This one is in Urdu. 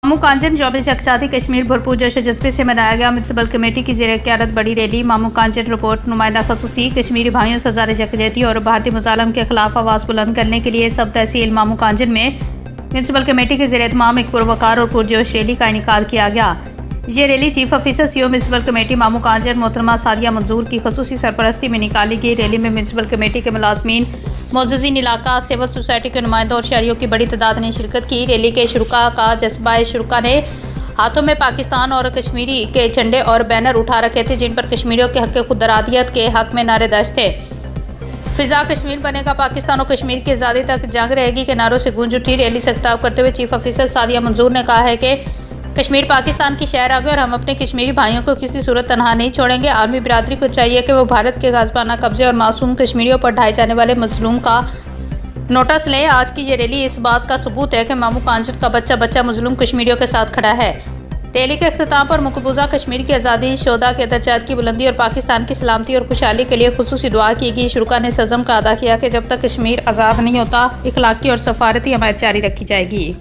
مامو کانجن یوم یکجہتی کشمیر بھرپور جوش و جذبے سے منایا گیا۔ میونسپل کمیٹی کی زیر قیادت بڑی ریلی مامو کانجن رپورٹ نمائندہ خصوصی کشمیری بھائیوں سے ہزار یکجہتی اور بھارتی مظالم کے خلاف آواز بلند کرنے کے لیے سب تحصیل مامو کانجن میں میونسپل کمیٹی کے زیر اہتمام ایک پروقار اور پرجوش ریلی کا انعقاد کیا گیا۔ یہ ریلی چیف آفیسر سی او میونسپل کمیٹی مامو کانجن محترمہ سعدیہ منظور کی خصوصی سرپرستی میں نکالی گئی۔ ریلی میں میونسپل کمیٹی کے ملازمین، معززین علاقہ، سول سوسائٹی کے نمائندوں اور شہریوں کی بڑی تعداد نے شرکت کی۔ ریلی کے شرکاء کا جذبہ شرکاء نے ہاتھوں میں پاکستان اور کشمیری کے جھنڈے اور بینر اٹھا رکھے تھے جن پر کشمیریوں کے حق خود ارادیت کے حق میں نعرے درج تھے۔ فضا کشمیر بنے گا پاکستان اور کشمیر کی آزادی تک جنگ رہے گی کے نعروں سے گونج اٹھی۔ ریلی سے خطاب کرتے ہوئے چیف آفیسر سعدیہ منظور نے کہا ہے کہ کشمیر پاکستان کی شہر آگے اور ہم اپنے کشمیری بھائیوں کو کسی صورت تنہا نہیں چھوڑیں گے۔ عالمی برادری کو چاہیے کہ وہ بھارت کے غاصبانہ قبضے اور معصوم کشمیریوں پر ڈھائے جانے والے مظلوم کا نوٹس لیں۔ آج کی یہ ریلی اس بات کا ثبوت ہے کہ مامو کانجن کا بچہ بچہ مظلوم کشمیریوں کے ساتھ کھڑا ہے۔ ریلی کے اختتام پر مقبوضہ کشمیر کی آزادی، شہداء کے درجات کی بلندی اور پاکستان کی سلامتی اور خوشحالی کے لیے خصوصی دعا کی گئی۔ شرکاء نے اس عزم کا ادا کیا کہ جب تک کشمیر آزاد نہیں ہوتا اخلاقی اور سفارتی حمایت جاری رکھی جائے گی۔